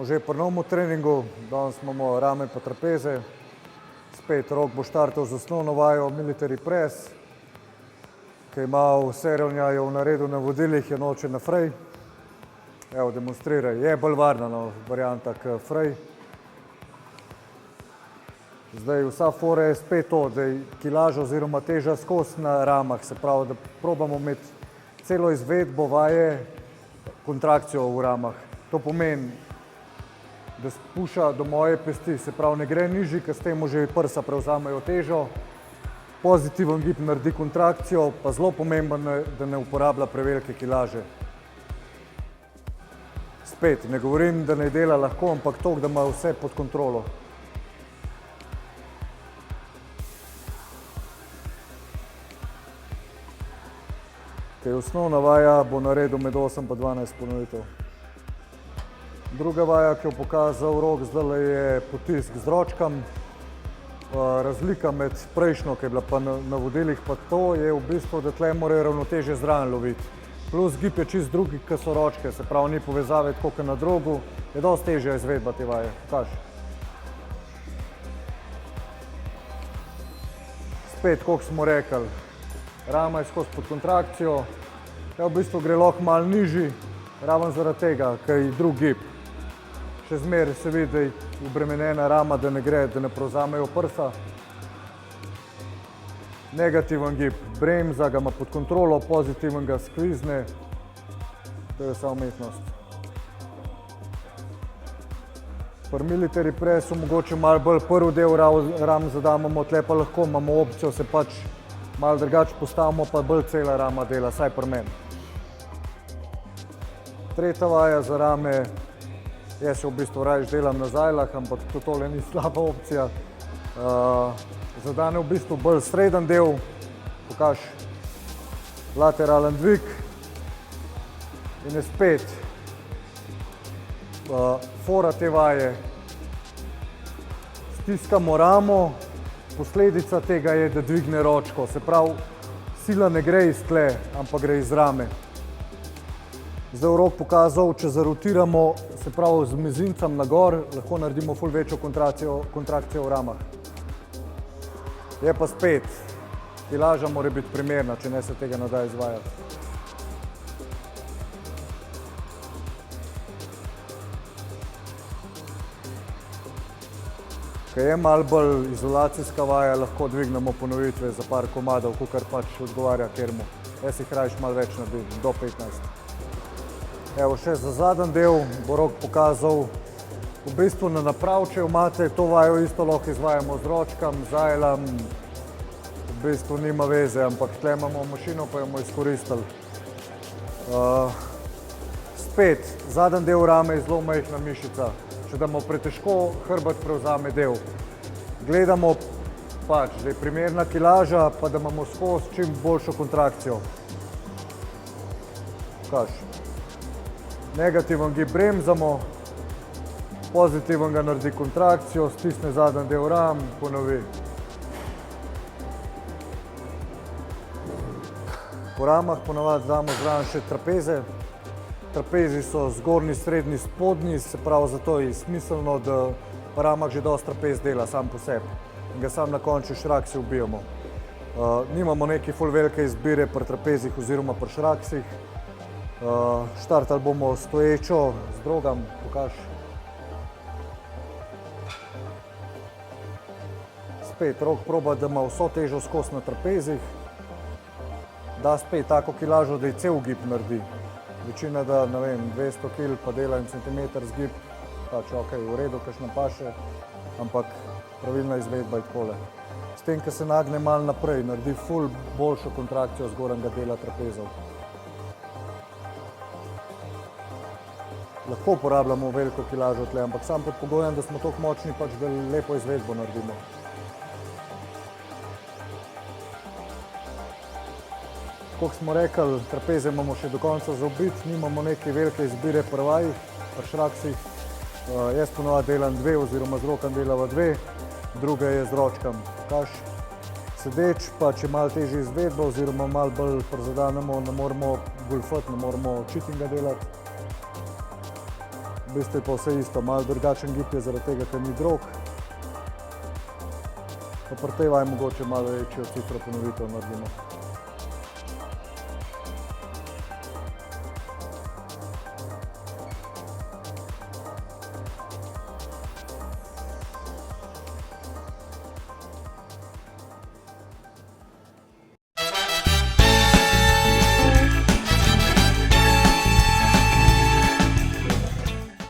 Smo že pri novem treningu, danes imamo rame pa trapeze. Spet Rok bo štartal z osnovno vajo military press, ki ima vse ravnjajo v naredu na vodilih, je noče na frej. Evo, demonstriraj. Je bolj varna varianta k frej. Zdaj, vsa fora je spet to, da je kilaža oziroma teža skozi na ramah, se pravi, da probamo imeti celo izvedbo vaje, kontrakcijo v ramah. To pomeni, da spuša do moje pesti, se pravi, ne gre nižji, ker s tem že prsa prevzamejo težo. Pozitiven gib naredi kontrakcijo, pa zelo pomemben, da ne uporablja prevelike kilaže. Spet, ne govorim, da ne dela lahko, ampak to, da ima vse pod kontrolo. Osnovna vaja bo naredil med 8 in 12 ponovitev. Druga vaja, ki jo pokazal Rok, zdaj je potisk z ročkam. Razlika med prejšnjo, ki je bila pa na vodilih, pa to je v bistvu, da tle morajo ravnotežje zraven loviti. Plus gib je čist drugi, ki so ročke, se pravi, ni povezave tako kot na drogu, je dosti težja izvedba te vaje. Pokaži. Spet, koliko smo rekli, rama je skozi pod kontrakcijo, v bistvu gre lahko malo nižji, ravno zaradi tega, ker je drug gib. Še zmeraj se vidi, da je obremenjena rama, da ne gre, da ne prevzamejo prsa. Negativen gib, bremza ga ima pod kontrolo, pozitiven ga skvizne. To je vsa umetnost. Pri military pressu mogoče malo bolj prvi del ram zadamemo, tle pa lahko imamo opcijo, se pač malo drugače postavimo, pa bolj cela rama dela, saj pri meni. Tretja vaja za rame, jaz se v bistvu rajš delam na zajlah, ampak tole ni slaba opcija. Zadane v bistvu bolj sreden del, pokaži lateralen dvig in je spet fora te vaje. Stiskamo ramo, posledica tega je, da dvigne ročko, se pravi, sila ne gre iz tle, ampak gre iz rame. Zdaj je Rok pokazal, če zarotiramo, se pravi z mezincem na gor, lahko naredimo ful večjo kontrakcijo v ramah. Je pa spet, kilaža mora biti primerna, če ne se tega ne da izvajati. Ko je malo bolj izolacijska vaja, lahko dvignemo ponovitve za par komadov, kakor pač odgovarja kermu. Jaz jih rajš malo več naredim, do 15. Evo, še za zadnji del bo Rok pokazal, v bistvu na napravčev imate, to vajo isto lahko izvajamo z ročkam, zajlam, v bistvu nima veze, ampak tle imamo mašino, pa jo bomo izkoristili. Spet, zadnji del rame je zelo majhna mišica, če damo pretežko, hrbet prevzame del. Gledamo pač, da je primerna kilaža, pa da imamo skozi čim boljšo kontrakcijo. Pokaži. Negativen gib bremzamo, pozitiven ga naredi kontrakcijo, stisne zadnji del ram, ponovi. Po ramah ponavadi damo zraven še trapeze. Trapezi so zgornji, srednji, spodnji, se pravi, zato je smiselno, da po ramah že dosti trapez dela sam po sebi in ga sam na koncu šraksi ubijamo. Nimamo neke ful velike izbire pri trapezih oziroma pri šraksih. Štartali bomo stoječo z drogam, pokaži. Spet Rok proba, da ima vso težo skozi na trapezih. Da spet tako kilažo, da je cel gib naredi. Večina da, ne vem, 200 kg pa dela en centimeter z gib, pač ok, v redu, kakšna paše, ampak pravilna izvedba je takole. S tem, ko se nagne malo naprej, naredi ful boljšo kontrakcijo zgornjega dela trapezov. Lahko uporabljamo veliko kilažo tle, ampak sam pod pogojem, da smo toliko močni, pač da lepo izvedbo naredimo. Koliko smo rekli, trapeze imamo še do konca za obiti, nimamo neke velike izbire pri vajih, pri šraksih. Jaz ponovadi delam dve oziroma z rokom delava dve, druga je z ročkam. Pokaži. Sedeč, pa če malo težje izvedbo oziroma malo bolj prizadanemo, ne moramo golfati, ne moramo cheatinga delati. v bistvu je pa vse isto, malo drugačen gib je zaradi tega, ker ni drog. Pa pri tej vaji mogoče malo večjo cifro ponovitev naredimo.